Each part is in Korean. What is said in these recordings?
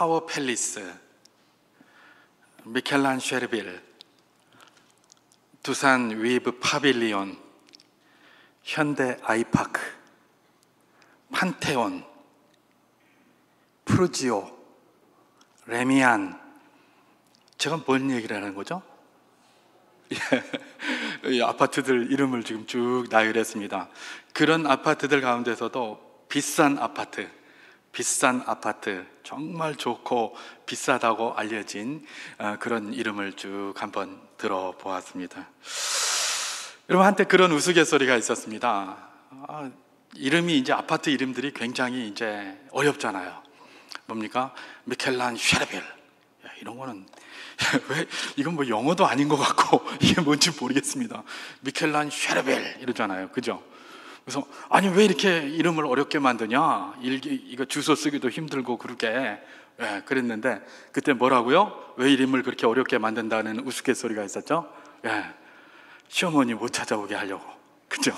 타워 팰리스, 미켈란쉐르빌, 두산 위브 파빌리온, 현대 아이파크, 판테온, 프루지오, 레미안. 제가 뭔 얘기를 하는 거죠? 이 아파트들 이름을 지금 쭉 나열했습니다. 그런 아파트들 가운데서도 비싼 아파트, 정말 좋고 비싸다고 알려진 그런 이름을 쭉 한번 들어보았습니다. 여러분, 한때 그런 우스갯소리가 있었습니다. 이름이 이제 아파트 이름들이 굉장히 이제 어렵잖아요. 뭡니까? 미켈란쉐르빌. 이런 거는 왜 이건 뭐 영어도 아닌 것 같고 이게 뭔지 모르겠습니다. 미켈란쉐르빌 이러잖아요, 그죠? 그래서 아니 왜 이렇게 이름을 어렵게 만드냐? 이거 주소 쓰기도 힘들고 그렇게 그랬는데 그때 뭐라고요? 왜 이름을 그렇게 어렵게 만든다는 우스갯소리가 있었죠? 시어머니 못 찾아오게 하려고, 그죠?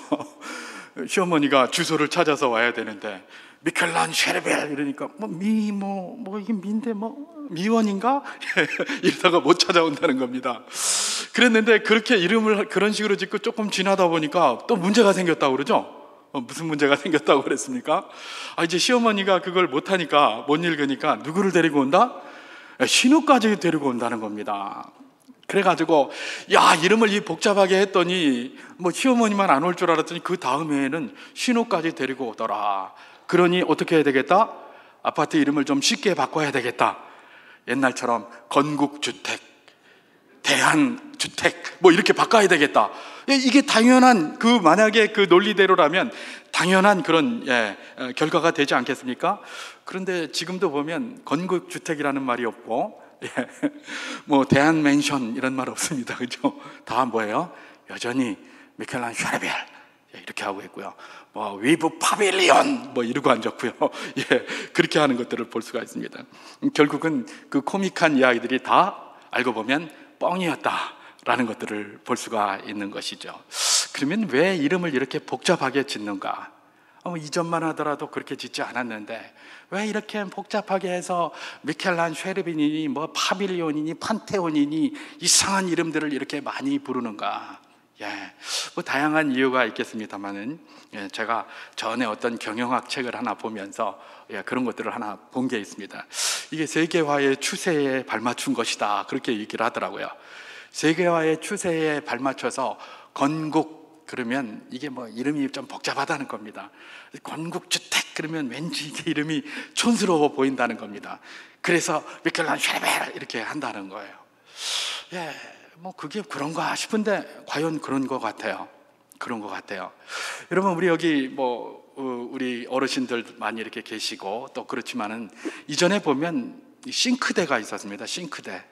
시어머니가 주소를 찾아서 와야 되는데 미켈란쉐르빌 이러니까 이게 미인데 미원인가? 이러다가 못 찾아온다는 겁니다. 그랬는데 그렇게 이름을 그런 식으로 짓고 조금 지나다 보니까 또 문제가 생겼다고 그러죠? 무슨 문제가 생겼다고 그랬습니까? 이제 시어머니가 그걸 못하니까, 못 읽으니까 누구를 데리고 온다? 신우까지 데리고 온다는 겁니다. 그래가지고 이름을 복잡하게 했더니 시어머니만 안 올 줄 알았더니 그 다음에는 신우까지 데리고 오더라. 그러니 어떻게 해야 되겠다? 아파트 이름을 좀 쉽게 바꿔야 되겠다. 옛날처럼 건국주택, 대한주택 이렇게 바꿔야 되겠다. 이게 당연한 만약에 그 논리대로라면 당연한 그런 결과가 되지 않겠습니까? 그런데 지금도 보면 건국주택이라는 말이 없고 대한맨션 이런 말 없습니다, 그죠? 다 뭐예요? 여전히 미켈란쉐르빌 이렇게 하고 있고요. 위브 파빌리온 이러고 앉았고요. 그렇게 하는 것들을 볼 수가 있습니다. 결국은 그 코믹한 이야기들이 다 알고 보면 뻥이었다라는 것들을 볼 수가 있는 것이죠. 그러면 왜 이름을 이렇게 복잡하게 짓는가? 이전만 하더라도 그렇게 짓지 않았는데 왜 이렇게 복잡하게 해서 미켈란쉐르빌이니 파빌리온이니 판테온이니 이상한 이름들을 이렇게 많이 부르는가? 다양한 이유가 있겠습니다만은 제가 전에 어떤 경영학 책을 하나 보면서 그런 것들을 하나 본 게 있습니다. 이게 세계화의 추세에 발맞춘 것이다, 그렇게 얘기를 하더라고요. 세계화의 추세에 발맞춰서 건국 그러면 이게 이름이 좀 복잡하다는 겁니다. 건국주택 그러면 왠지 이게 이름이 촌스러워 보인다는 겁니다. 그래서 미켈란쉐르빌 이렇게 한다는 거예요. 그게 그런가 싶은데 과연 그런 것 같아요. 그런 것 같아요. 여러분, 우리 여기 우리 어르신들 많이 이렇게 계시고 또 그렇지만은 이전에 보면 싱크대가 있었습니다. 싱크대.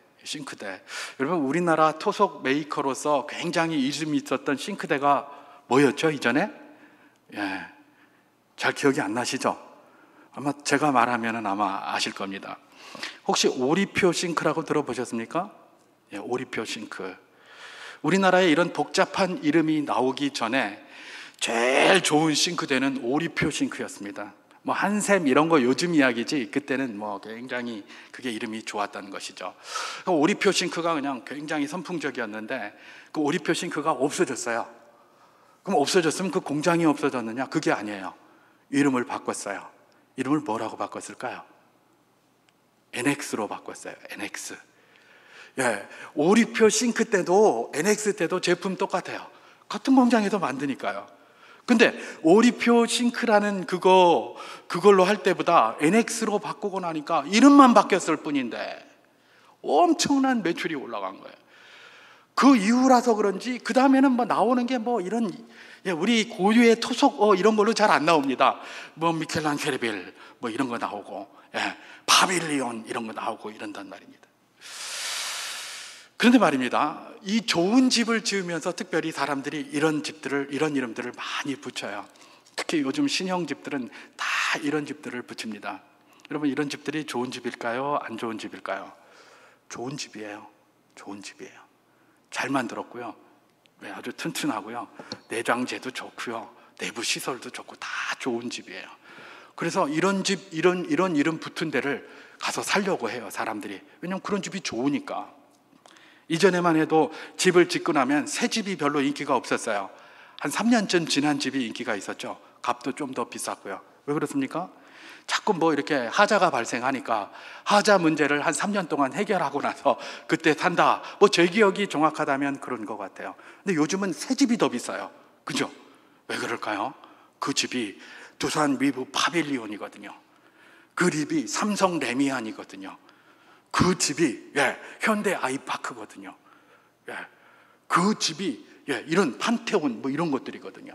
여러분, 우리나라 토속 메이커로서 굉장히 이름이 있었던 싱크대가 뭐였죠, 이전에? 잘 기억이 안 나시죠? 아마 제가 말하면은 아마 아실 겁니다. 혹시 오리표 싱크라고 들어보셨습니까? 오리표 싱크. 우리나라에 이런 복잡한 이름이 나오기 전에 제일 좋은 싱크대는 오리표 싱크였습니다. 한샘 이런 거 요즘 이야기지 그때는 굉장히 그게 이름이 좋았다는 것이죠. 오리표 싱크가 그냥 굉장히 선풍적이었는데 그 오리표 싱크가 없어졌어요. 그럼 없어졌으면 그 공장이 없어졌느냐? 그게 아니에요. 이름을 바꿨어요. 이름을 뭐라고 바꿨을까요? NX로 바꿨어요. NX. 오리표 싱크 때도 NX 때도 제품 똑같아요. 같은 공장에서 만드니까요. 근데 오리표 싱크라는 그걸로 할 때보다 NX로 바꾸고 나니까 이름만 바뀌었을 뿐인데 엄청난 매출이 올라간 거예요. 그 이후라서 그런지 그 다음에는 나오는 게 이런 우리 고유의 토속 이런 걸로 잘 안 나옵니다. 미켈란쉐르빌 이런 거 나오고 파빌리온 이런 거 나오고 이런단 말입니다. 그런데 말입니다, 이 좋은 집을 지으면서 특별히 사람들이 이런 이름들을 많이 붙여요. 특히 요즘 신형 집들은 다 이런 집들을 붙입니다. 여러분, 이런 집들이 좋은 집일까요? 안 좋은 집일까요? 좋은 집이에요. 좋은 집이에요. 잘 만들었고요. 아주 튼튼하고요. 내장재도 좋고요. 내부 시설도 좋고 다 좋은 집이에요. 그래서 이런 집, 이런 이름 붙은 데를 가서 살려고 해요, 사람들이. 왜냐하면 그런 집이 좋으니까. 이전에만 해도 집을 짓고 나면 새 집이 별로 인기가 없었어요. 한 3년쯤 지난 집이 인기가 있었죠. 값도 좀 더 비쌌고요. 왜 그렇습니까? 자꾸 뭐 이렇게 하자가 발생하니까 하자 문제를 한 3년 동안 해결하고 나서 그때 산다. 뭐 제 기억이 정확하다면 그런 것 같아요. 근데 요즘은 새 집이 더 비싸요. 그죠? 왜 그럴까요? 그 집이 두산 위브 파빌리온이거든요. 그 집이 삼성 레미안이거든요. 그 집이 현대 아이파크거든요. 그 집이 이런 판테온 뭐 이런 것들이거든요.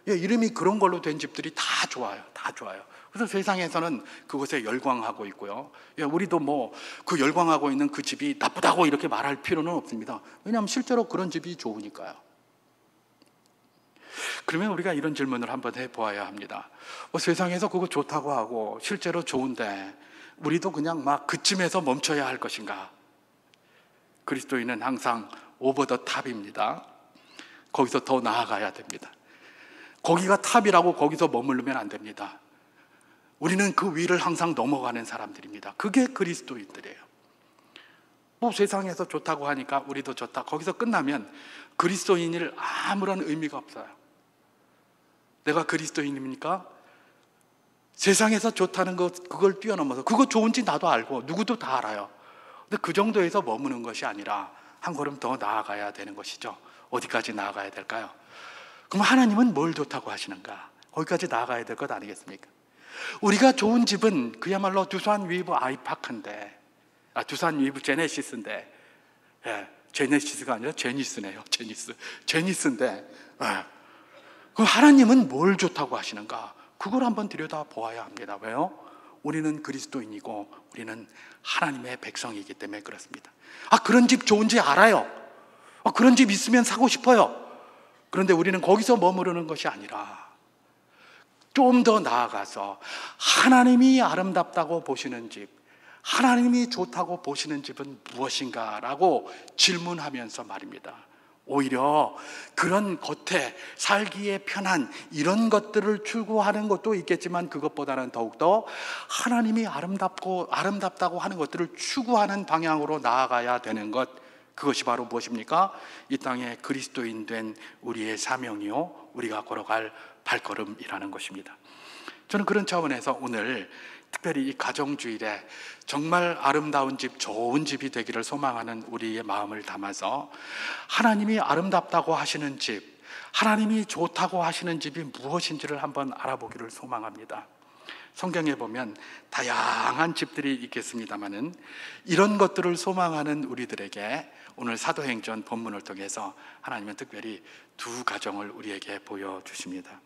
이름이 그런 걸로 된 집들이 다 좋아요. 다 좋아요. 그래서 세상에서는 그곳에 열광하고 있고요. 우리도 뭐 그 열광하고 있는 그 집이 나쁘다고 이렇게 말할 필요는 없습니다. 왜냐하면 실제로 그런 집이 좋으니까요. 그러면 우리가 이런 질문을 한번 해보아야 합니다. 세상에서 그거 좋다고 하고 실제로 좋은데 우리도 그냥 막 그쯤에서 멈춰야 할 것인가? 그리스도인은 항상 오버 더 탑입니다. 거기서 더 나아가야 됩니다. 거기가 탑이라고 거기서 머무르면 안 됩니다. 우리는 그 위를 항상 넘어가는 사람들입니다. 그게 그리스도인들이에요. 뭐 세상에서 좋다고 하니까 우리도 좋다. 거기서 끝나면 그리스도인일 아무런 의미가 없어요. 내가 그리스도인입니까? 세상에서 좋다는 것, 그걸 뛰어넘어서 그거 좋은지 나도 알고 누구도 다 알아요. 근데 그 정도에서 머무는 것이 아니라 한 걸음 더 나아가야 되는 것이죠. 어디까지 나아가야 될까요? 그럼 하나님은 뭘 좋다고 하시는가? 거기까지 나아가야 될 것 아니겠습니까? 우리가 좋은 집은 그야말로 두산 위브 아이파크인데, 두산 위브 제네시스인데, 제네시스가 아니라 제니스네요. 제니스인데, 그럼 하나님은 뭘 좋다고 하시는가? 그걸 한번 들여다 보아야 합니다. 왜요? 우리는 그리스도인이고 우리는 하나님의 백성이기 때문에 그렇습니다. 그런 집 좋은지 알아요. 그런 집 있으면 사고 싶어요. 그런데 우리는 거기서 머무르는 것이 아니라 좀 더 나아가서 하나님이 아름답다고 보시는 집, 하나님이 좋다고 보시는 집은 무엇인가라고 질문하면서 말입니다. 오히려 그런 겉에 살기에 편한 이런 것들을 추구하는 것도 있겠지만 그것보다는 더욱더 하나님이 아름답다고 하는 것들을 추구하는 방향으로 나아가야 되는 것, 그것이 바로 무엇입니까? 이 땅에 그리스도인 된 우리의 사명이요, 우리가 걸어갈 발걸음이라는 것입니다. 저는 그런 차원에서 오늘 특별히 이 가정주일에 정말 아름다운 집, 좋은 집이 되기를 소망하는 우리의 마음을 담아서 하나님이 아름답다고 하시는 집, 하나님이 좋다고 하시는 집이 무엇인지를 한번 알아보기를 소망합니다. 성경에 보면 다양한 집들이 있겠습니다마는 이런 것들을 소망하는 우리들에게 오늘 사도행전 본문을 통해서 하나님은 특별히 두 가정을 우리에게 보여주십니다.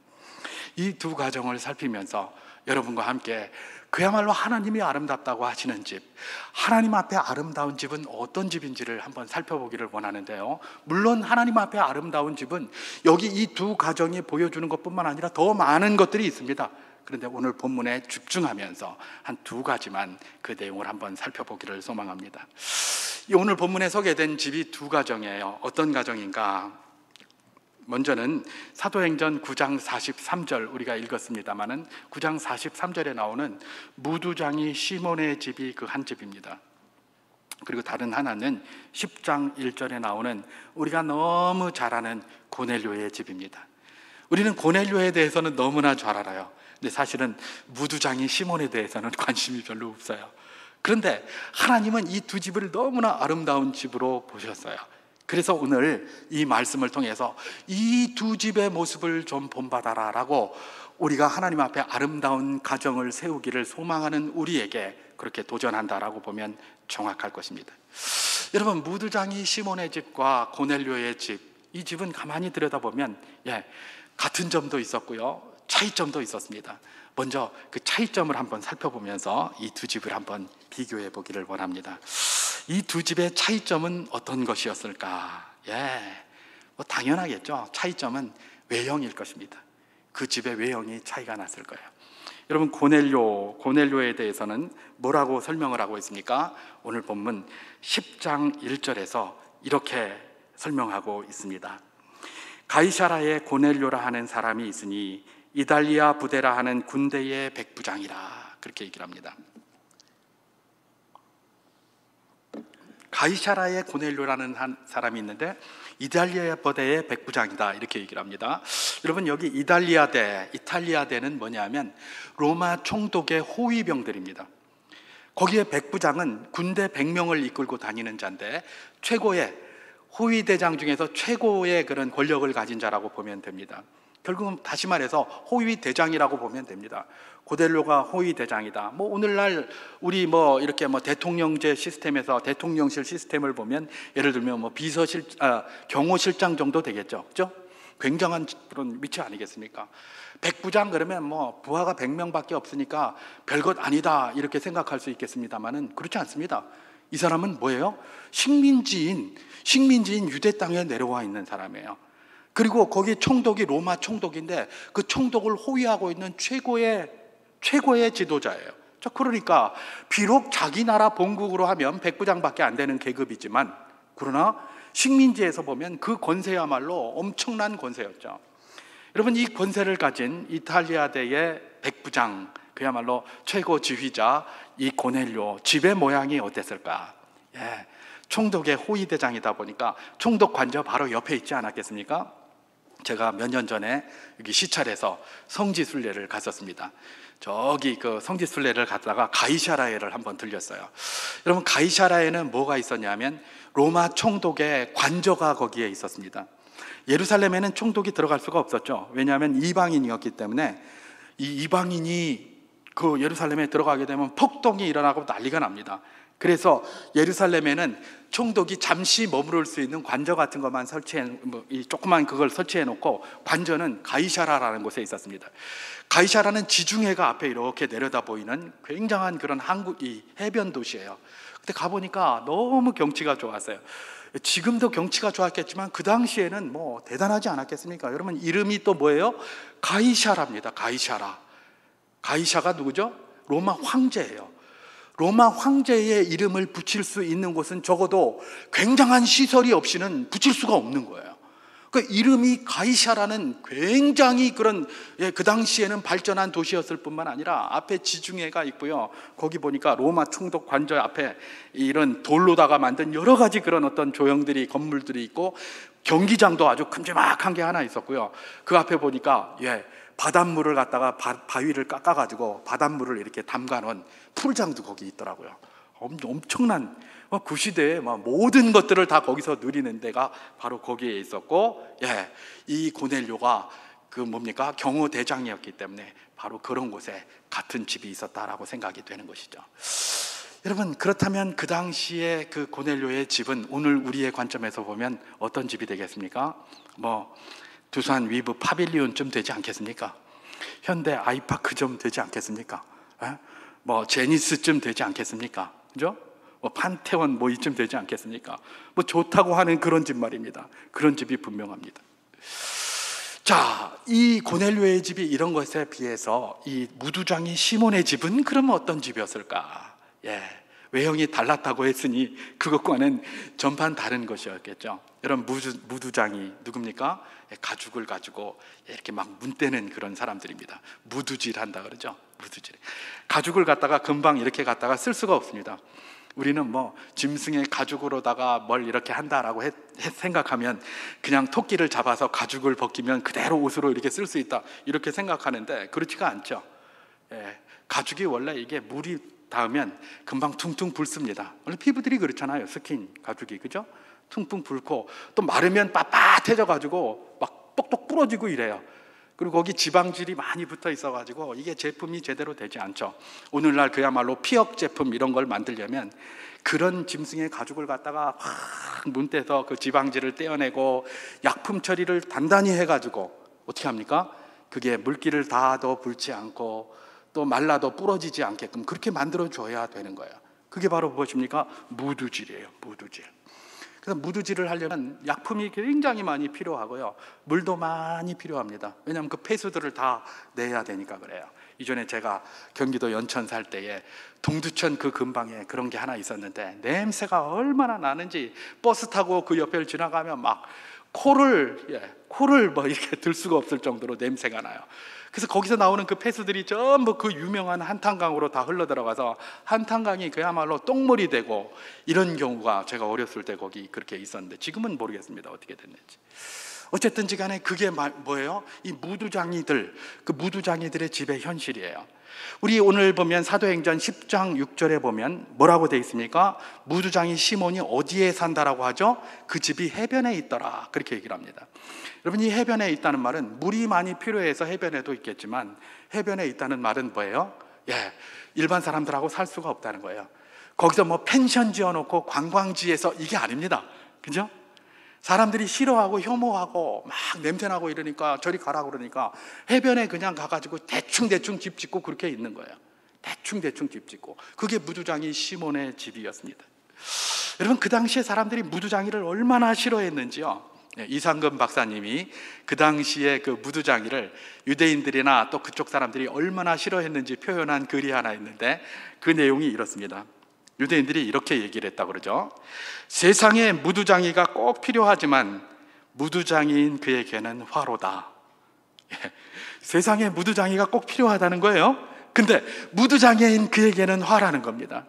이 두 가정을 살피면서 여러분과 함께 그야말로 하나님이 아름답다고 하시는 집, 하나님 앞에 아름다운 집은 어떤 집인지를 한번 살펴보기를 원하는데요. 물론 하나님 앞에 아름다운 집은 여기 이 두 가정이 보여주는 것뿐만 아니라 더 많은 것들이 있습니다. 그런데 오늘 본문에 집중하면서 한 두 가지만 그 내용을 한번 살펴보기를 소망합니다. 오늘 본문에 소개된 집이 두 가정이에요. 어떤 가정인가? 먼저는 사도행전 9장 43절 우리가 읽었습니다마는 9장 43절에 나오는 무두장이 시몬의 집이 그 한 집입니다. 그리고 다른 하나는 10장 1절에 나오는 우리가 너무 잘 아는 고넬료의 집입니다. 우리는 고넬료에 대해서는 너무나 잘 알아요. 근데 사실은 무두장이 시몬에 대해서는 관심이 별로 없어요. 그런데 하나님은 이 두 집을 너무나 아름다운 집으로 보셨어요. 그래서 오늘 이 말씀을 통해서 이 두 집의 모습을 좀 본받아라 라고 우리가 하나님 앞에 아름다운 가정을 세우기를 소망하는 우리에게 그렇게 도전한다라고 보면 정확할 것입니다. 여러분, 무두장이 시몬의 집과 고넬료의 집, 이 집은 가만히 들여다보면 같은 점도 있었고요, 차이점도 있었습니다. 먼저 그 차이점을 한번 살펴보면서 이 두 집을 한번 비교해 보기를 원합니다. 이 두 집의 차이점은 어떤 것이었을까? 뭐 당연하겠죠. 차이점은 외형일 것입니다. 그 집의 외형이 차이가 났을 거예요. 여러분, 고넬료에 대해서는 뭐라고 설명을 하고 있습니까? 오늘 본문 10장 1절에서 이렇게 설명하고 있습니다. 가이사라에 고넬료라 하는 사람이 있으니 이달리아 부대라 하는 군대의 백부장이라 그렇게 얘기를 합니다. 가이사라의 고넬료라는 한 사람이 있는데 이달리아 부대의 백부장이다 이렇게 얘기를 합니다. 여러분 여기 이탈리아대는 뭐냐면 로마 총독의 호위병들입니다. 거기에 백부장은 군대 100명을 이끌고 다니는 자인데 최고의 호위대장 중에서 최고의 그런 권력을 가진 자라고 보면 됩니다. 결국은 다시 말해서 호위대장이라고 보면 됩니다. 고넬료가 호위대장이다. 뭐 오늘날 우리 이렇게 대통령제 시스템에서 대통령실 시스템을 보면 예를 들면 경호실장 정도 되겠죠. 그죠? 굉장한 그런 위치 아니겠습니까? 백부장 그러면 부하가 100명밖에 없으니까 별것 아니다 이렇게 생각할 수 있겠습니다만은 그렇지 않습니다. 이 사람은 뭐예요? 식민지인 유대 땅에 내려와 있는 사람이에요. 그리고 거기 총독이 로마 총독인데 그 총독을 호위하고 있는 최고의 지도자예요. 그러니까 비록 자기 나라 본국으로 하면 백부장밖에 안 되는 계급이지만 그러나 식민지에서 보면 그 권세야말로 엄청난 권세였죠. 여러분 이 권세를 가진 이탈리아대의 백부장 그야말로 최고 지휘자 이 고넬료 집의 모양이 어땠을까? 총독의 호위대장이다 보니까 총독 관저 바로 옆에 있지 않았겠습니까? 제가 몇 년 전에 여기 시찰에서 성지순례를 갔었습니다. 저기 그 성지순례를 갔다가 가이사라에를 한번 들렸어요. 여러분 가이사라에는 뭐가 있었냐면 로마 총독의 관저가 거기에 있었습니다. 예루살렘에는 총독이 들어갈 수가 없었죠. 왜냐하면 이방인이었기 때문에 이 이방인이 그 예루살렘에 들어가게 되면 폭동이 일어나고 난리가 납니다. 그래서 예루살렘에는 총독이 잠시 머무를 수 있는 관저 같은 것만 조그만 그걸 설치해 놓고 관저는 가이사라라는 곳에 있었습니다. 가이사라는 지중해가 앞에 이렇게 내려다 보이는 굉장한 그런 한국이 해변 도시예요. 근데 가보니까 너무 경치가 좋았어요. 지금도 경치가 좋았겠지만 그 당시에는 대단하지 않았겠습니까? 여러분 이름이 또 뭐예요? 가이사라입니다. 가이사가 누구죠? 로마 황제예요. 로마 황제의 이름을 붙일 수 있는 곳은 적어도 굉장한 시설이 없이는 붙일 수가 없는 거예요. 그 이름이 가이사라는 굉장히 그런 그 당시에는 발전한 도시였을 뿐만 아니라 앞에 지중해가 있고요. 거기 보니까 로마 총독 관저 앞에 이런 돌로다가 만든 여러 가지 그런 어떤 조형들이 건물들이 있고 경기장도 아주 큼지막한 게 하나 있었고요. 그 앞에 보니까 바닷물을 갖다가 바위를 깎아가지고 바닷물을 이렇게 담가놓은 풀장도 거기 있더라고요. 엄청난 그 시대에 모든 것들을 다 거기서 누리는 데가 바로 거기에 있었고, 이 고넬료가 경호대장이었기 때문에 바로 그런 곳에 같은 집이 있었다라고 생각이 되는 것이죠. 여러분 그렇다면 그 당시에 그 고넬료의 집은 오늘 우리의 관점에서 보면 어떤 집이 되겠습니까? 두산 위브 파빌리온쯤 되지 않겠습니까? 현대 아이파크쯤 되지 않겠습니까? 제니스쯤 되지 않겠습니까? 그죠? 판테온 이쯤 되지 않겠습니까? 좋다고 하는 그런 집 말입니다. 그런 집이 분명합니다. 자, 이 고넬료의 집이 이런 것에 비해서 이 무두장이 시몬의 집은 그러면 어떤 집이었을까? 외형이 달랐다고 했으니 그것과는 전판 다른 것이었겠죠. 여러분 무두장이 누굽니까? 가죽을 가지고 이렇게 막 문대는 그런 사람들입니다. 무두질한다 그러죠. 무두질. 가죽을 갖다가 금방 이렇게 갖다가 쓸 수가 없습니다. 우리는 짐승의 가죽으로다가 뭘 이렇게 한다라고 생각하면 그냥 토끼를 잡아서 가죽을 벗기면 그대로 옷으로 이렇게 쓸 수 있다 이렇게 생각하는데 그렇지가 않죠. 가죽이 원래 이게 물이 닿으면 금방 퉁퉁 붓습니다. 원래 피부들이 그렇잖아요. 스킨 가죽이 그죠? 퉁퉁 붓고 또 마르면 빳빳해져 가지고 막 똑똑 부러지고 이래요. 그리고 거기 지방질이 많이 붙어 있어 가지고 이게 제품이 제대로 되지 않죠. 오늘날 그야말로 피혁 제품 이런 걸 만들려면 그런 짐승의 가죽을 갖다가 확 문대서 그 지방질을 떼어내고 약품 처리를 단단히 해 가지고 어떻게 합니까? 그게 물기를 닿아도 불지 않고 또 말라도 부러지지 않게끔 그렇게 만들어 줘야 되는 거예요. 그게 바로 무엇입니까? 무두질이에요. 무두질. 그래서 무두질을 하려면 약품이 굉장히 많이 필요하고요. 물도 많이 필요합니다. 왜냐하면 그 폐수들을 다 내야 되니까 그래요. 이전에 제가 경기도 연천 살 때에 동두천 그 근방에 그런 게 하나 있었는데 냄새가 얼마나 나는지 버스 타고 그 옆을 지나가면 막 코를 뭐 이렇게 들 수가 없을 정도로 냄새가 나요. 그래서 거기서 나오는 그 폐수들이 전부 그 유명한 한탄강으로 다 흘러 들어가서 한탄강이 그야말로 똥물이 되고, 이런 경우가 제가 어렸을 때 거기 그렇게 있었는데 지금은 모르겠습니다, 어떻게 됐는지. 어쨌든지 간에 그게 뭐예요? 이 무두장이들, 그 무두장이들의 집의 현실이에요. 우리 오늘 보면 사도행전 10장 6절에 보면 뭐라고 되어 있습니까? 무두장이 시몬이 어디에 산다라고 하죠? 그 집이 해변에 있더라, 그렇게 얘기를 합니다. 여러분, 이 해변에 있다는 말은 물이 많이 필요해서 해변에도 있겠지만, 해변에 있다는 말은 뭐예요? 일반 사람들하고 살 수가 없다는 거예요. 거기서 뭐 펜션 지어놓고 관광지에서, 이게 아닙니다. 그죠? 사람들이 싫어하고 혐오하고 막 냄새나고 이러니까 저리 가라고 그러니까 해변에 그냥 가가지고 대충 집 짓고 그렇게 있는 거예요. 대충 집 짓고. 그게 무두장이 시몬의 집이었습니다. 여러분, 그 당시에 사람들이 무두장이를 얼마나 싫어했는지요. 이상금 박사님이 그 당시에 그 무두장이를 유대인들이나 또 그쪽 사람들이 얼마나 싫어했는지 표현한 글이 하나 있는데, 그 내용이 이렇습니다. 유대인들이 이렇게 얘기를 했다고 그러죠. 세상에 무두장이가 꼭 필요하지만 무두장이인 그에게는 화로다. 세상에 무두장이가 꼭 필요하다는 거예요. 근데 무두장이인 그에게는 화라는 겁니다.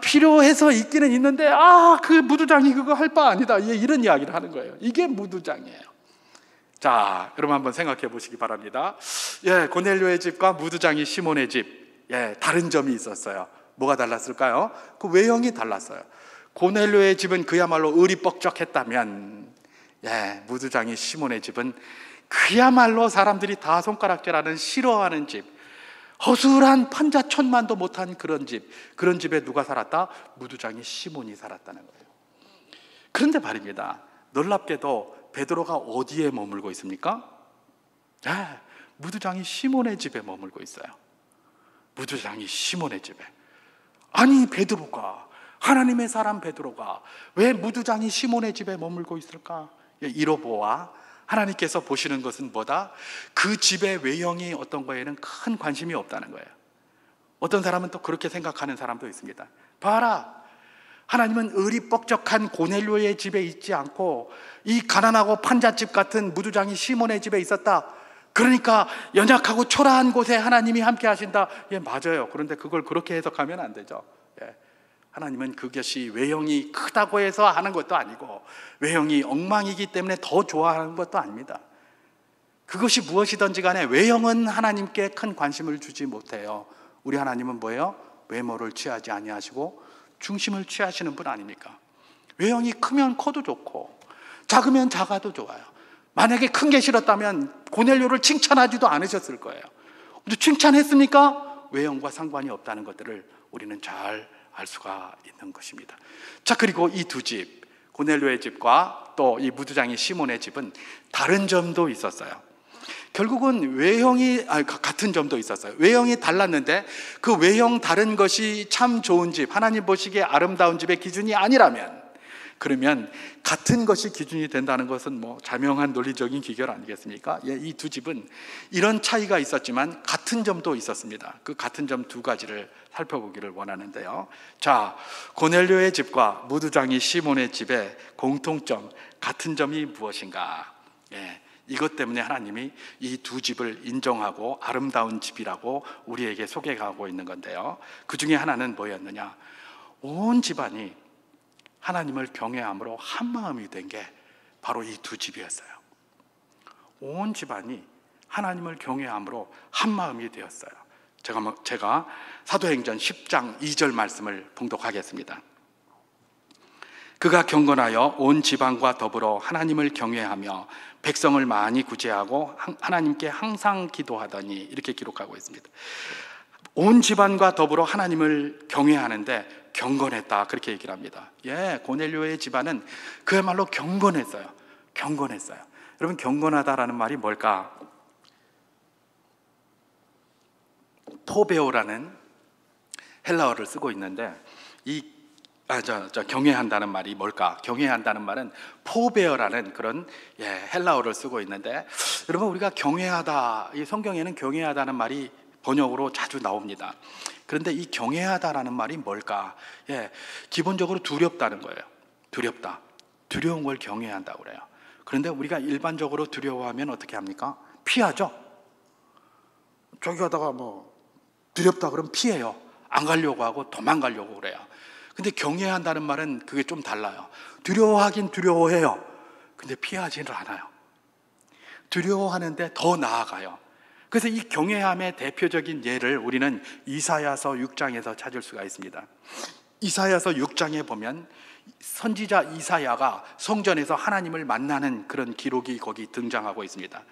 필요해서 있기는 있는데 그 무두장이 그거 할 바 아니다, 이런 이야기를 하는 거예요. 이게 무두장이에요. 자, 여러분 한번 생각해 보시기 바랍니다. 고넬료의 집과 무두장이 시몬의 집, 다른 점이 있었어요. 뭐가 달랐을까요? 그 외형이 달랐어요. 고넬료의 집은 그야말로 의리뻑적했다면, 무두장이 시몬의 집은 그야말로 사람들이 다 손가락질하는, 싫어하는 집, 허술한 판자촌만도 못한 그런 집, 그런 집에 누가 살았다? 무두장이 시몬이 살았다는 거예요. 그런데 말입니다, 놀랍게도 베드로가 어디에 머물고 있습니까? 무두장이 시몬의 집에 머물고 있어요. 무두장이 시몬의 집에. 아니, 베드로가, 하나님의 사람 베드로가 왜 무두장이 시몬의 집에 머물고 있을까? 이로보아 하나님께서 보시는 것은 뭐다? 그 집의 외형이 어떤 거에는 큰 관심이 없다는 거예요. 어떤 사람은 또 그렇게 생각하는 사람도 있습니다. 봐라, 하나님은 의리뻑적한 고넬료의 집에 있지 않고 이 가난하고 판잣집 같은 무두장이 시몬의 집에 있었다, 그러니까 연약하고 초라한 곳에 하나님이 함께 하신다. 맞아요. 그런데 그걸 그렇게 해석하면 안 되죠. 하나님은 그것이 외형이 크다고 해서 하는 것도 아니고, 외형이 엉망이기 때문에 더 좋아하는 것도 아닙니다. 그것이 무엇이든지 간에 외형은 하나님께 큰 관심을 주지 못해요. 우리 하나님은 뭐예요? 외모를 취하지 아니하시고 중심을 취하시는 분 아닙니까? 외형이 크면 커도 좋고 작으면 작아도 좋아요. 만약에 큰 게 싫었다면 고넬료를 칭찬하지도 않으셨을 거예요. 근데 칭찬했습니까? 외형과 상관이 없다는 것들을 우리는 잘 알 수가 있는 것입니다. 자, 그리고 이 두 집, 고넬료의 집과 또 이 무두장이 시몬의 집은 다른 점도 있었어요. 결국은 외형이 같은 점도 있었어요. 외형이 달랐는데 그 외형 다른 것이 참 좋은 집, 하나님 보시기에 아름다운 집의 기준이 아니라면, 그러면 같은 것이 기준이 된다는 것은 뭐 자명한 논리적인 기결 아니겠습니까? 이 두 집은 이런 차이가 있었지만 같은 점도 있었습니다. 그 같은 점 두 가지를 살펴보기를 원하는데요. 자, 고넬료의 집과 무두장이 시몬의 집의 공통점, 같은 점이 무엇인가? 이것 때문에 하나님이 이 두 집을 인정하고 아름다운 집이라고 우리에게 소개하고 있는 건데요. 그 중에 하나는 뭐였느냐? 온 집안이 하나님을 경외함으로 한마음이 된 게 바로 이 두 집이었어요. 온 집안이 하나님을 경외함으로 한마음이 되었어요. 제가 사도행전 10장 2절 말씀을 봉독하겠습니다. 그가 경건하여 온 지방과 더불어 하나님을 경외하며 백성을 많이 구제하고 하나님께 항상 기도하더니, 이렇게 기록하고 있습니다. 온 집안과 더불어 하나님을 경외하는데 경건했다, 그렇게 얘기를 합니다. 고넬료의 집안은 그야말로 경건했어요. 여러분, 경건하다라는 말이 뭘까? 포베오라는 헬라어를 쓰고 있는데, 경외한다는 말이 뭘까? 경외한다는 말은 포베어라는 그런 헬라어를 쓰고 있는데, 여러분, 우리가 경외하다, 이 성경에는 경외하다는 말이 번역으로 자주 나옵니다. 그런데 이 경외하다라는 말이 뭘까? 기본적으로 두렵다는 거예요. 두렵다. 두려운 걸 경외한다고 그래요. 그런데 우리가 일반적으로 두려워하면 어떻게 합니까? 피하죠. 저기 가다가 뭐 두렵다 그러면 피해요. 안 가려고 하고 도망가려고 그래요. 근데 경외한다는 말은 그게 좀 달라요. 두려워하긴 두려워해요. 근데 피하지는 않아요. 두려워하는데 더 나아가요. 그래서 이 경외함의 대표적인 예를 우리는 이사야서 6장에서 찾을 수가 있습니다. 이사야서 6장에 보면 선지자 이사야가 성전에서 하나님을 만나는 그런 기록이 거기 등장하고 있습니다.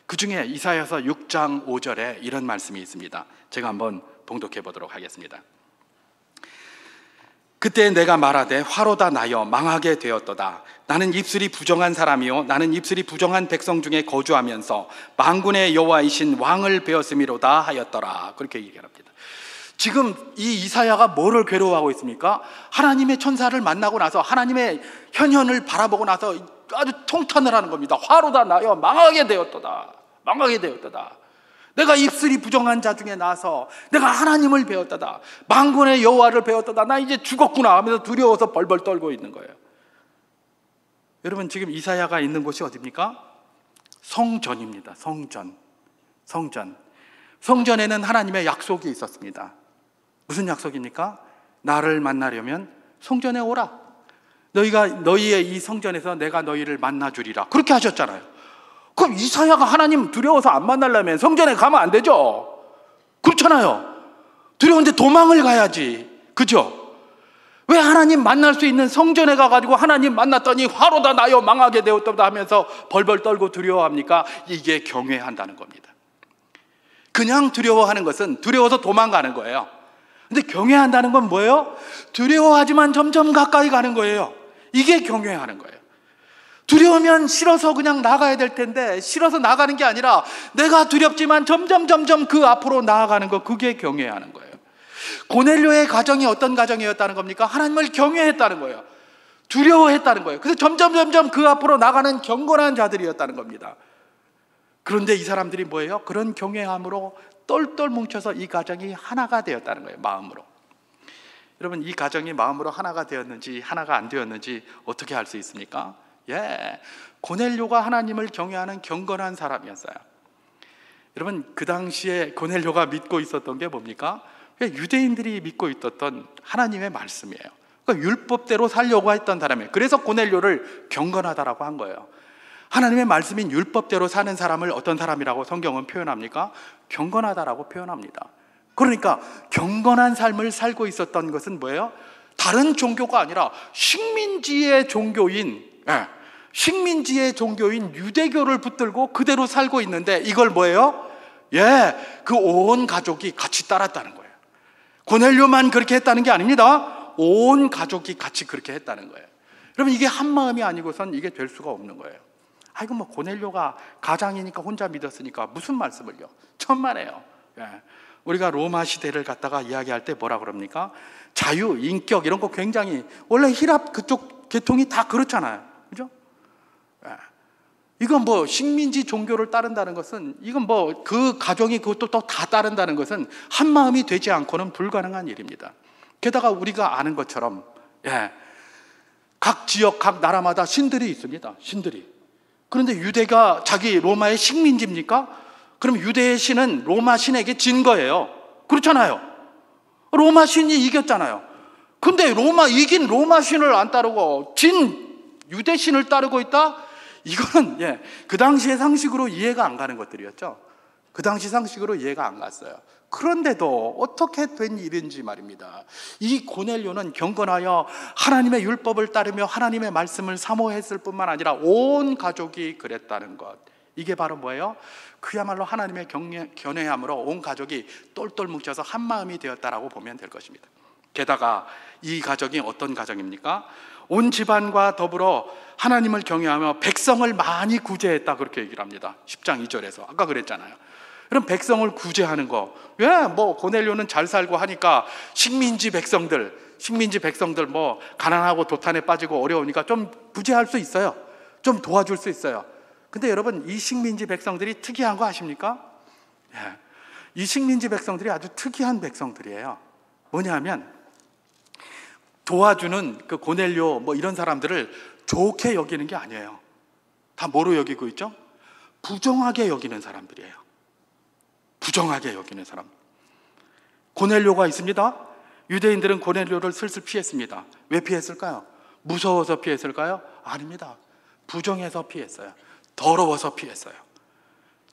그 중에 이사야서 6장 5절에 이런 말씀이 있습니다. 제가 한번 봉독해 보도록 하겠습니다. 그때 내가 말하되 화로다 나여 망하게 되었도다. 나는 입술이 부정한 사람이요 나는 입술이 부정한 백성 중에 거주하면서 만군의 여호와이신 왕을 배웠음이로다 하였더라. 그렇게 얘기합니다. 지금 이 이사야가 뭐를 괴로워하고 있습니까? 하나님의 천사를 만나고 나서 하나님의 현현을 바라보고 나서 아주 통탄을 하는 겁니다. 화로다 나여 망하게 되었도다. 망하게 되었도다. 내가 입술이 부정한 자 중에 나서 내가 하나님을 배웠다다. 만군의 여호와를 배웠다다. 나 이제 죽었구나 하면서 두려워서 벌벌 떨고 있는 거예요. 여러분 지금 이사야가 있는 곳이 어디입니까? 성전입니다. 성전. 성전에는 하나님의 약속이 있었습니다. 무슨 약속입니까? 나를 만나려면 성전에 오라. 너희의 이 성전에서 내가 너희를 만나주리라. 그렇게 하셨잖아요. 그럼 이사야가 하나님 두려워서 안 만나려면 성전에 가면 안 되죠. 그렇잖아요. 두려운데 도망을 가야지. 그죠? 왜 하나님 만날 수 있는 성전에 가가지고 하나님 만났더니 화로다 나여 망하게 되었다 하면서 벌벌 떨고 두려워합니까? 이게 경외한다는 겁니다. 그냥 두려워하는 것은 두려워서 도망가는 거예요. 근데 경외한다는 건 뭐예요? 두려워하지만 점점 가까이 가는 거예요. 이게 경외하는 거예요. 두려우면 싫어서 그냥 나가야 될 텐데 싫어서 나가는 게 아니라 내가 두렵지만 점점 그 앞으로 나아가는 거, 그게 경외하는 거예요. 고넬료의 가정이 어떤 가정이었다는 겁니까? 하나님을 경외했다는 거예요. 두려워했다는 거예요. 그래서 점점 그 앞으로 나가는 경건한 자들이었다는 겁니다. 그런데 이 사람들이 뭐예요? 그런 경외함으로 똘똘 뭉쳐서 이 가정이 하나가 되었다는 거예요. 마음으로. 여러분 이 가정이 마음으로 하나가 되었는지 하나가 안 되었는지 어떻게 알 수 있습니까? 고넬료가 하나님을 경외하는 경건한 사람이었어요. 여러분 그 당시에 고넬료가 믿고 있었던 게 뭡니까? 유대인들이 믿고 있었던 하나님의 말씀이에요. 그러니까 율법대로 살려고 했던 사람이에요. 그래서 고넬료를 경건하다라고 한 거예요. 하나님의 말씀인 율법대로 사는 사람을 어떤 사람이라고 성경은 표현합니까? 경건하다라고 표현합니다. 그러니까 경건한 삶을 살고 있었던 것은 뭐예요? 다른 종교가 아니라 식민지의 종교인 유대교를 붙들고 그대로 살고 있는데 이걸 뭐예요? 그 온 가족이 같이 따랐다는 거예요. 고넬료만 그렇게 했다는 게 아닙니다. 온 가족이 같이 그렇게 했다는 거예요. 여러분 이게 한 마음이 아니고선 이게 될 수가 없는 거예요. 아이고 뭐 고넬료가 가장이니까 혼자 믿었으니까 무슨 말씀을요? 천만에요. 우리가 로마 시대를 갖다가 이야기할 때 뭐라 그럽니까? 자유, 인격 이런 거 굉장히 원래 히랍 그쪽 계통이 다 그렇잖아요. 그죠? 이건 뭐 식민지 종교를 따른다는 것은 이건 뭐 그 가정이 그것도 또 다 따른다는 것은 한 마음이 되지 않고는 불가능한 일입니다. 게다가 우리가 아는 것처럼 각 지역, 각 나라마다 신들이 있습니다. 신들이. 그런데 유대가 자기 로마의 식민지입니까? 그럼 유대의 신은 로마 신에게 진 거예요. 그렇잖아요. 로마 신이 이겼잖아요. 근데 이긴 로마 신을 안 따르고 진 유대 신을 따르고 있다? 이거는 그 당시의 상식으로 이해가 안 가는 것들이었죠. 그 당시 상식으로 이해가 안 갔어요. 그런데도 어떻게 된 일인지 말입니다. 이 고넬료는 경건하여 하나님의 율법을 따르며 하나님의 말씀을 사모했을 뿐만 아니라 온 가족이 그랬다는 것. 이게 바로 뭐예요? 그야말로 하나님의 견해함으로 온 가족이 똘똘 뭉쳐서 한 마음이 되었다라고 보면 될 것입니다. 게다가 이 가정이 어떤 가정입니까? 온 집안과 더불어 하나님을 경외하며 백성을 많이 구제했다, 그렇게 얘기를 합니다. 10장 2절에서 아까 그랬잖아요. 그럼 백성을 구제하는 거, 뭐 고넬료는 잘 살고 하니까 식민지 백성들 뭐 가난하고 도탄에 빠지고 어려우니까 좀 구제할 수 있어요. 좀 도와줄 수 있어요. 근데 여러분 이 식민지 백성들이 특이한 거 아십니까? 이 식민지 백성들이 아주 특이한 백성들이에요. 뭐냐면 도와주는 그 고넬료 뭐 이런 사람들을 좋게 여기는 게 아니에요. 다 뭐로 여기고 있죠? 부정하게 여기는 사람들이에요. 부정하게 여기는 사람. 고넬료가 있습니다. 유대인들은 고넬료를 슬슬 피했습니다. 왜 피했을까요? 무서워서 피했을까요? 아닙니다. 부정해서 피했어요. 더러워서 피했어요.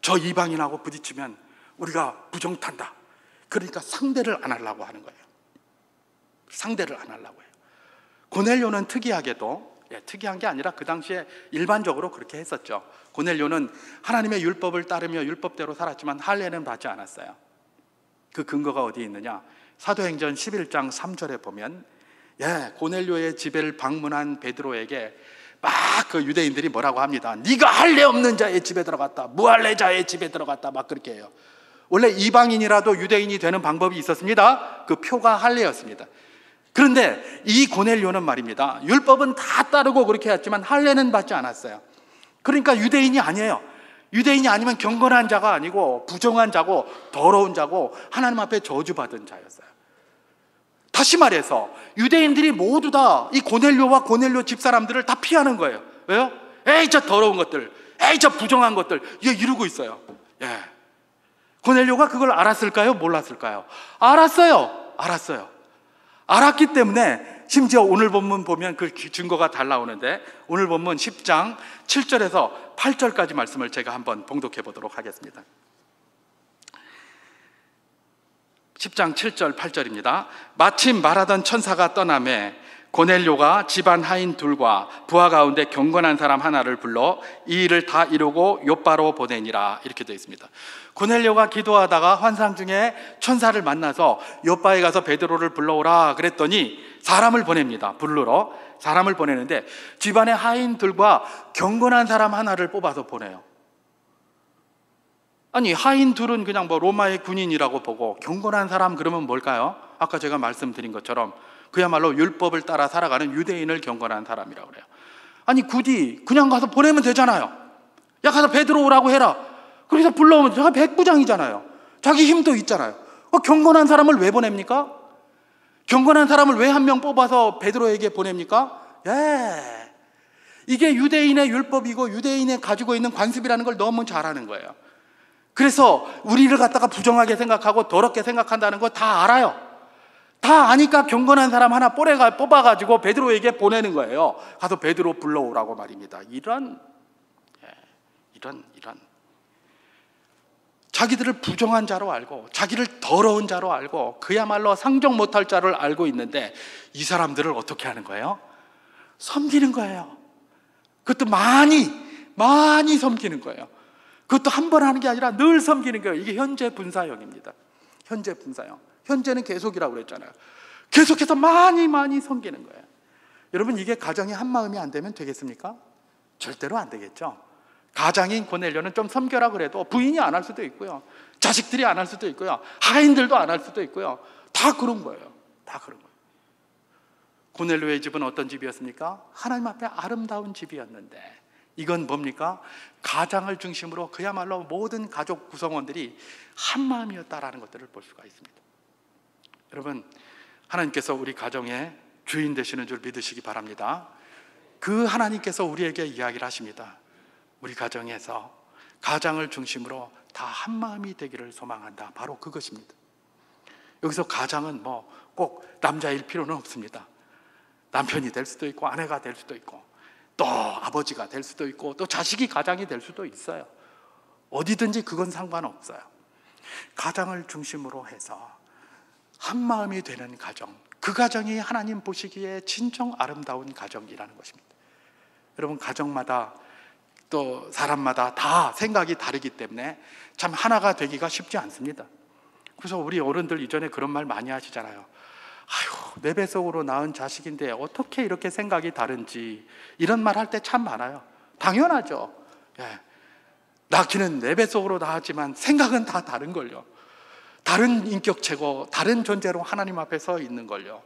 저 이방인하고 부딪히면 우리가 부정탄다. 그러니까 상대를 안 하려고 하는 거예요. 상대를 안 하려고 해요. 고넬료는 특이하게도, 특이한 게 아니라 그 당시에 일반적으로 그렇게 했었죠. 고넬료는 하나님의 율법을 따르며 율법대로 살았지만 할례는 받지 않았어요. 그 근거가 어디에 있느냐? 사도행전 11장 3절에 보면 고넬료의 집을 방문한 베드로에게 막 그 유대인들이 뭐라고 합니다. 네가 할례 없는 자의 집에 들어갔다, 무할례자의 집에 들어갔다, 막 그렇게 해요. 원래 이방인이라도 유대인이 되는 방법이 있었습니다. 그 표가 할례였습니다. 그런데 이 고넬료는 말입니다, 율법은 다 따르고 그렇게 했지만 할례는 받지 않았어요. 그러니까 유대인이 아니에요. 유대인이 아니면 경건한 자가 아니고 부정한 자고 더러운 자고 하나님 앞에 저주받은 자였어요. 다시 말해서 유대인들이 모두 다 이 고넬료와 고넬료 집사람들을 다 피하는 거예요. 왜요? 에이 저 더러운 것들, 에이 저 부정한 것들, 이러고 있어요. 고넬료가 그걸 알았을까요? 몰랐을까요? 알았어요. 알았기 때문에 심지어 오늘 본문 보면 그 증거가 달 나오는데, 오늘 본문 10장 7절에서 8절까지 말씀을 제가 한번 봉독해 보도록 하겠습니다. 10장 7절 8절입니다. 마침 말하던 천사가 떠나매 고넬료가 집안 하인 둘과 부하 가운데 경건한 사람 하나를 불러 이 일을 다 이루고 요바로 보내니라, 이렇게 되어 있습니다. 고넬료가 기도하다가 환상 중에 천사를 만나서 요바에 가서 베드로를 불러오라 그랬더니 사람을 보냅니다. 부르러 사람을 보내는데 집안의 하인들과 경건한 사람 하나를 뽑아서 보내요. 아니, 하인 둘은 그냥 뭐 로마의 군인이라고 보고 경건한 사람 그러면 뭘까요? 아까 제가 말씀드린 것처럼 그야말로 율법을 따라 살아가는 유대인을 경건한 사람이라고 그래요. 아니, 굳이 그냥 가서 보내면 되잖아요. 야, 가서 베드로 오라고 해라. 그래서 불러오면 제가 백부장이잖아요. 자기 힘도 있잖아요. 경건한 사람을 왜 보냅니까? 경건한 사람을 왜 한 명 뽑아서 베드로에게 보냅니까? 이게 유대인의 율법이고 유대인이 가지고 있는 관습이라는 걸 너무 잘 아는 거예요. 그래서 우리를 갖다가 부정하게 생각하고 더럽게 생각한다는 거 다 알아요. 다 아니까 경건한 사람 하나 뽑아가지고 베드로에게 보내는 거예요. 가서 베드로 불러오라고 말입니다. 이런 자기들을 부정한 자로 알고 자기를 더러운 자로 알고 그야말로 상종 못할 자를 알고 있는데 이 사람들을 어떻게 하는 거예요? 섬기는 거예요. 그것도 많이 섬기는 거예요. 그것도 한 번 하는 게 아니라 늘 섬기는 거예요. 이게 현재 분사형입니다. 현재 분사형. 현재는 계속이라고 그랬잖아요. 계속해서 많이 섬기는 거예요. 여러분, 이게 가정이 한 마음이 안 되면 되겠습니까? 절대로 안 되겠죠. 가장인 고넬료는 좀 섬겨라 그래도 부인이 안 할 수도 있고요, 자식들이 안 할 수도 있고요, 하인들도 안 할 수도 있고요. 다 그런 거예요. 고넬료의 집은 어떤 집이었습니까? 하나님 앞에 아름다운 집이었는데 이건 뭡니까? 가장을 중심으로 그야말로 모든 가족 구성원들이 한 마음이었다라는 것들을 볼 수가 있습니다. 여러분, 하나님께서 우리 가정의 주인 되시는 줄 믿으시기 바랍니다. 그 하나님께서 우리에게 이야기를 하십니다. 우리 가정에서 가장을 중심으로 다 한 마음이 되기를 소망한다. 바로 그것입니다. 여기서 가장은 뭐 꼭 남자일 필요는 없습니다. 남편이 될 수도 있고 아내가 될 수도 있고 또 아버지가 될 수도 있고 또 자식이 가장이 될 수도 있어요. 어디든지 그건 상관없어요. 가장을 중심으로 해서 한 마음이 되는 가정, 그 가정이 하나님 보시기에 진정 아름다운 가정이라는 것입니다. 여러분, 가정마다 또 사람마다 다 생각이 다르기 때문에 참 하나가 되기가 쉽지 않습니다. 그래서 우리 어른들 이전에 그런 말 많이 하시잖아요. 아유, 내 뱃속으로 낳은 자식인데 어떻게 이렇게 생각이 다른지, 이런 말 할 때 참 많아요. 당연하죠. 낳기는 내 뱃속으로 낳았지만 생각은 다 다른걸요. 다른 인격체고 다른 존재로 하나님 앞에 서 있는 걸요.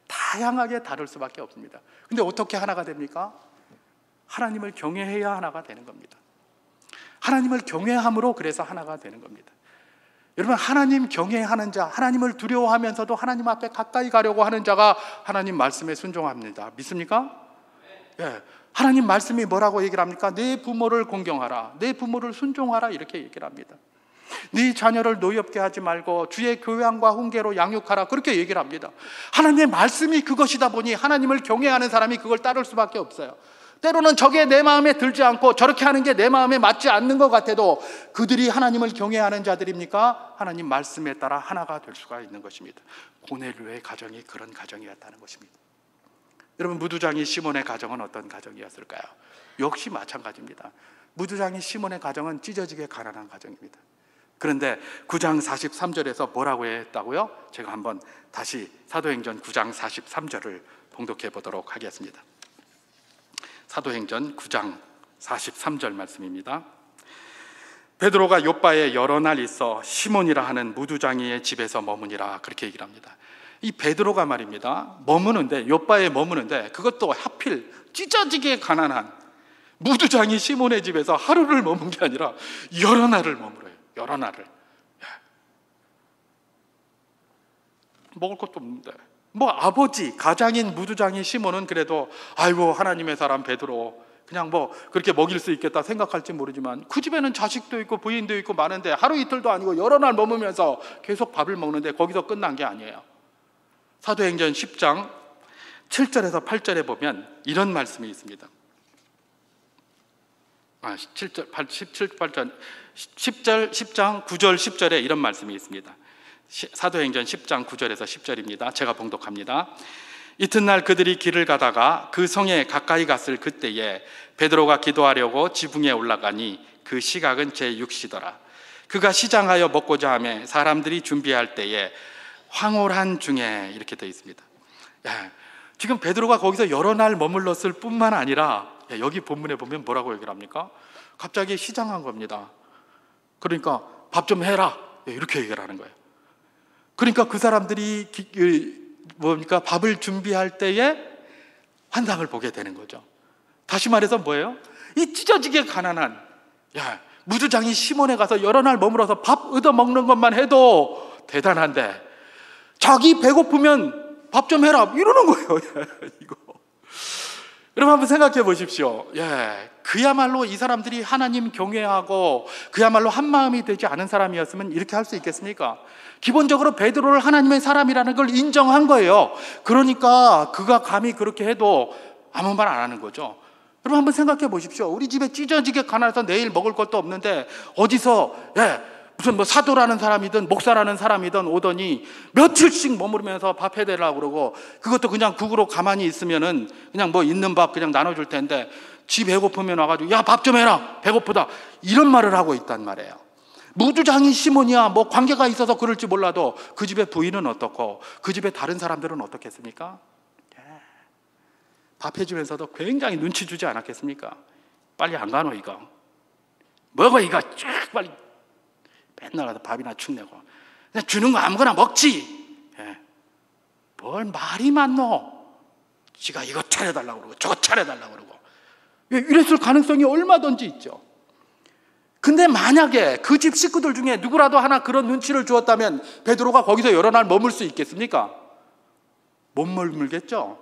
다양하게 다를 수밖에 없습니다. 근데 어떻게 하나가 됩니까? 하나님을 경외해야 하나가 되는 겁니다. 하나님을 경외함으로 그래서 하나가 되는 겁니다. 여러분, 하나님 경외하는 자, 하나님을 두려워하면서도 하나님 앞에 가까이 가려고 하는 자가 하나님 말씀에 순종합니다. 믿습니까? 하나님 말씀이 뭐라고 얘기를 합니까? 내 부모를 공경하라, 내 부모를 순종하라, 이렇게 얘기를 합니다. 네 자녀를 노엽게 하지 말고 주의 교양과 훈계로 양육하라, 그렇게 얘기를 합니다. 하나님의 말씀이 그것이다 보니 하나님을 경외하는 사람이 그걸 따를 수밖에 없어요. 때로는 저게 내 마음에 들지 않고 저렇게 하는 게 내 마음에 맞지 않는 것 같아도 그들이 하나님을 경외하는 자들입니까? 하나님 말씀에 따라 하나가 될 수가 있는 것입니다. 고넬료의 가정이 그런 가정이었다는 것입니다. 여러분, 무두장이 시몬의 가정은 어떤 가정이었을까요? 역시 마찬가지입니다. 무두장이 시몬의 가정은 찢어지게 가난한 가정입니다. 그런데 9장 43절에서 뭐라고 했다고요? 제가 한번 다시 사도행전 9장 43절을 봉독해 보도록 하겠습니다. 사도행전 9장 43절 말씀입니다. 베드로가 요빠에 여러 날 있어 시몬이라 하는 무두장이의 집에서 머무니라, 그렇게 얘기를 합니다. 이 베드로가 말입니다, 머무는데, 요빠에 머무는데, 그것도 하필 찢어지게 가난한 무두장이 시몬의 집에서 하루를 머문 게 아니라 여러 날을 머물어요. 여러 날을. 먹을 것도 없는데, 뭐 아버지, 가장인 무두장이 시몬은 그래도 아이고 하나님의 사람 베드로, 그냥 뭐 그렇게 먹일 수 있겠다 생각할지 모르지만 그 집에는 자식도 있고 부인도 있고 많은데 하루 이틀도 아니고 여러 날 머무면서 계속 밥을 먹는데 거기서 끝난 게 아니에요. 사도행전 10장 7절에서 8절에 보면 이런 말씀이 있습니다. 10장 9절 10절에 이런 말씀이 있습니다. 사도행전 10장 9절에서 10절입니다. 제가 봉독합니다. 이튿날 그들이 길을 가다가 그 성에 가까이 갔을 그때에 베드로가 기도하려고 지붕에 올라가니 그 시각은 제6시더라. 그가 시장하여 먹고자 하며 사람들이 준비할 때에 황홀한 중에, 이렇게 되어 있습니다. 지금 베드로가 거기서 여러 날 머물렀을 뿐만 아니라 여기 본문에 보면 뭐라고 얘기를 합니까? 갑자기 시장한 겁니다. 그러니까 밥 좀 해라, 이렇게 얘기를 하는 거예요. 그러니까 그 사람들이 밥을 준비할 때에 환상을 보게 되는 거죠. 다시 말해서 뭐예요? 이 찢어지게 가난한 무두장이 시몬에 가서 여러 날 머물어서 밥 얻어 먹는 것만 해도 대단한데 자기 배고프면 밥 좀 해라, 이러는 거예요. 이거. 여러분 한번 생각해 보십시오. 그야말로 이 사람들이 하나님 경외하고 그야말로 한마음이 되지 않은 사람이었으면 이렇게 할 수 있겠습니까? 기본적으로 베드로를 하나님의 사람이라는 걸 인정한 거예요. 그러니까 그가 감히 그렇게 해도 아무 말 안 하는 거죠. 여러분 한번 생각해 보십시오. 우리 집에 찢어지게 가난해서 내일 먹을 것도 없는데 어디서 무슨 뭐 사도라는 사람이든 목사라는 사람이든 오더니 며칠씩 머무르면서 밥 해대라고 그러고, 그것도 그냥 국으로 가만히 있으면은 그냥 뭐 있는 밥 그냥 나눠줄 텐데 지 배고프면 와가지고 야, 밥 좀 해라, 배고프다, 이런 말을 하고 있단 말이에요. 무두장이 시몬이야 뭐 관계가 있어서 그럴지 몰라도 그 집의 부인은 어떻고 그 집의 다른 사람들은 어떻겠습니까? 밥 해주면서도 굉장히 눈치 주지 않았겠습니까? 빨리 안 가노 이거, 먹어 이거, 쭉 빨리. 맨날 가서 밥이나 축 내고 그냥 주는 거 아무거나 먹지. 뭘 말이 많노? 지가 이거 차려달라고 그러고 저거 차려달라고 그러고 이랬을 가능성이 얼마든지 있죠. 근데 만약에 그 집 식구들 중에 누구라도 하나 그런 눈치를 주었다면 베드로가 거기서 여러 날 머물 수 있겠습니까? 못 머물겠죠.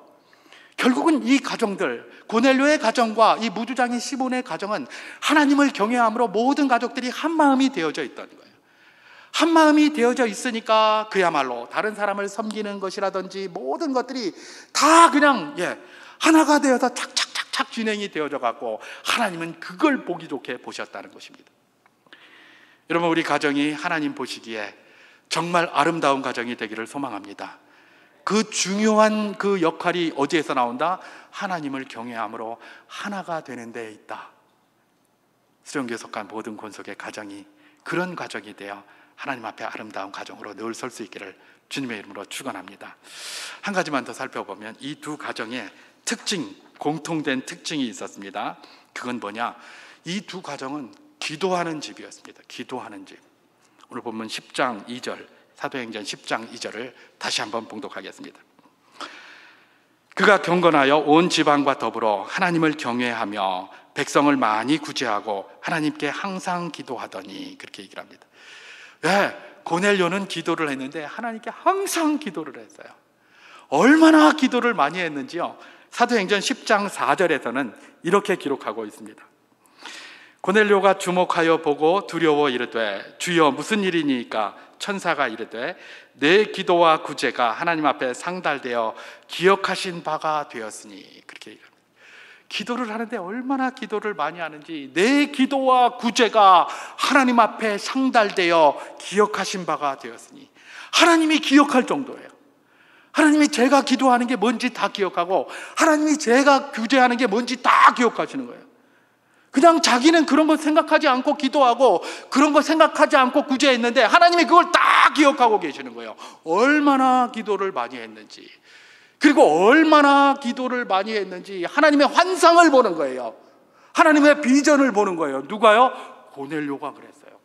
결국은 이 가정들, 고넬료의 가정과 이 무두장이 시몬의 가정은 하나님을 경외함으로 모든 가족들이 한마음이 되어져 있다는 거예요. 한마음이 되어져 있으니까 그야말로 다른 사람을 섬기는 것이라든지 모든 것들이 다 그냥 하나가 되어서 착착착착 진행이 되어져 갖고 하나님은 그걸 보기 좋게 보셨다는 것입니다. 여러분, 우리 가정이 하나님 보시기에 정말 아름다운 가정이 되기를 소망합니다. 그 중요한 그 역할이 어디에서 나온다? 하나님을 경외함으로 하나가 되는 데에 있다. 수정교에 속한 모든 권속의 가정이 그런 가정이 되어 하나님 앞에 아름다운 가정으로 늘 설 수 있기를 주님의 이름으로 축원합니다. 한 가지만 더 살펴보면 이 두 가정의 특징, 공통된 특징이 있었습니다. 그건 뭐냐? 이 두 가정은 기도하는 집이었습니다. 기도하는 집. 오늘 본문 10장 2절, 사도행전 10장 2절을 다시 한번 봉독하겠습니다. 그가 경건하여 온 지방과 더불어 하나님을 경외하며 백성을 많이 구제하고 하나님께 항상 기도하더니, 그렇게 얘기를 합니다. 고넬료는 기도를 했는데 하나님께 항상 기도를 했어요. 얼마나 기도를 많이 했는지요. 사도행전 10장 4절에서는 이렇게 기록하고 있습니다. 고넬료가 주목하여 보고 두려워 이르되 주여 무슨 일이니까? 천사가 이르되 내 기도와 구제가 하나님 앞에 상달되어 기억하신 바가 되었으니. 그렇게 얘기합니다. 기도를 하는데 얼마나 기도를 많이 하는지, 내 기도와 구제가 하나님 앞에 상달되어 기억하신 바가 되었으니. 하나님이 기억할 정도예요. 하나님이 제가 기도하는 게 뭔지 다 기억하고, 하나님이 제가 구제하는 게 뭔지 다 기억하시는 거예요. 그냥 자기는 그런 거 생각하지 않고 기도하고 그런 거 생각하지 않고 구제했는데 하나님이 그걸 다 기억하고 계시는 거예요. 얼마나 기도를 많이 했는지, 그리고 얼마나 기도를 많이 했는지 하나님의 환상을 보는 거예요. 하나님의 비전을 보는 거예요. 누가요? 고넬료가 그랬어요.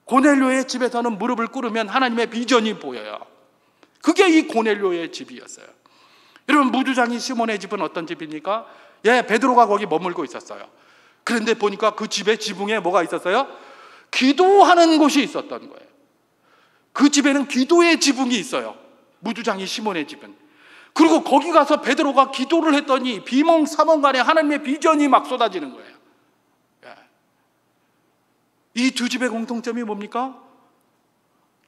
고넬료의 집에서는 무릎을 꿇으면 하나님의 비전이 보여요. 그게 이 고넬료의 집이었어요. 여러분, 무주장이 시몬의 집은 어떤 집입니까? 베드로가 거기 머물고 있었어요. 그런데 보니까 그 집의 지붕에 뭐가 있었어요? 기도하는 곳이 있었던 거예요. 그 집에는 기도의 지붕이 있어요. 무주장이 시몬의 집은. 그리고 거기 가서 베드로가 기도를 했더니 비몽사몽간에 하나님의 비전이 막 쏟아지는 거예요. 이 두 집의 공통점이 뭡니까?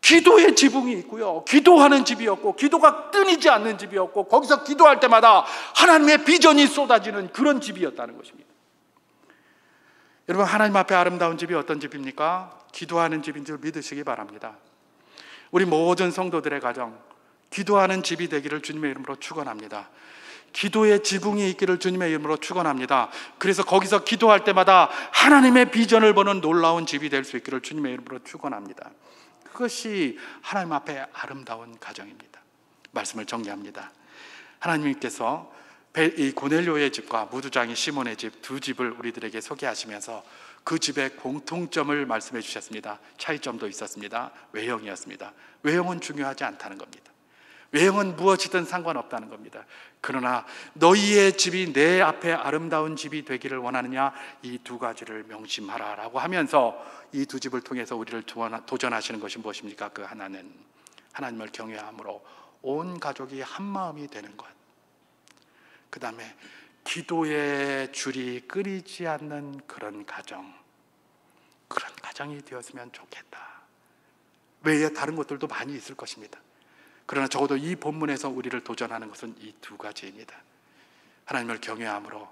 기도의 지붕이 있고요, 기도하는 집이었고, 기도가 끊이지 않는 집이었고, 거기서 기도할 때마다 하나님의 비전이 쏟아지는 그런 집이었다는 것입니다. 여러분, 하나님 앞에 아름다운 집이 어떤 집입니까? 기도하는 집인 줄 믿으시기 바랍니다. 우리 모든 성도들의 가정, 기도하는 집이 되기를 주님의 이름으로 축원합니다. 기도의 지붕이 있기를 주님의 이름으로 축원합니다. 그래서 거기서 기도할 때마다 하나님의 비전을 보는 놀라운 집이 될 수 있기를 주님의 이름으로 축원합니다. 그것이 하나님 앞에 아름다운 가정입니다. 말씀을 정리합니다. 하나님께서 이 고넬료의 집과 무두장이 시몬의 집 두 집을 우리들에게 소개하시면서 그 집의 공통점을 말씀해 주셨습니다. 차이점도 있었습니다. 외형이었습니다. 외형은 중요하지 않다는 겁니다. 외형은 무엇이든 상관없다는 겁니다. 그러나 너희의 집이 내 앞에 아름다운 집이 되기를 원하느냐, 이 두 가지를 명심하라 라고 하면서 이 두 집을 통해서 우리를 도전하시는 것이 무엇입니까? 그 하나는 하나님을 경외함으로 온 가족이 한 마음이 되는 것, 그 다음에 기도의 줄이 끊이지 않는 그런 가정이 되었으면 좋겠다. 외에 다른 것들도 많이 있을 것입니다. 그러나 적어도 이 본문에서 우리를 도전하는 것은 이 두 가지입니다. 하나님을 경외함으로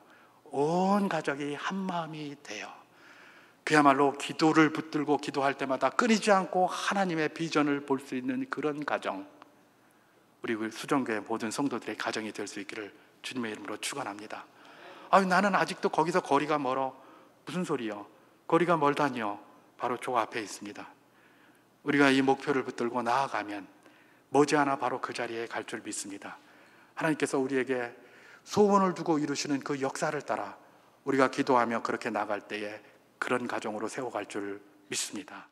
온 가족이 한 마음이 되어 그야말로 기도를 붙들고 기도할 때마다 끊이지 않고 하나님의 비전을 볼 수 있는 그런 가정, 우리 수정교회 모든 성도들의 가정이 될 수 있기를 주님의 이름으로 축원합니다. 나는 아직도 거기서 거리가 멀어. 무슨 소리요? 거리가 멀다니요? 바로 저 앞에 있습니다. 우리가 이 목표를 붙들고 나아가면 머지않아 바로 그 자리에 갈 줄 믿습니다. 하나님께서 우리에게 소원을 두고 이루시는 그 역사를 따라 우리가 기도하며 그렇게 나갈 때에 그런 가정으로 세워갈 줄 믿습니다.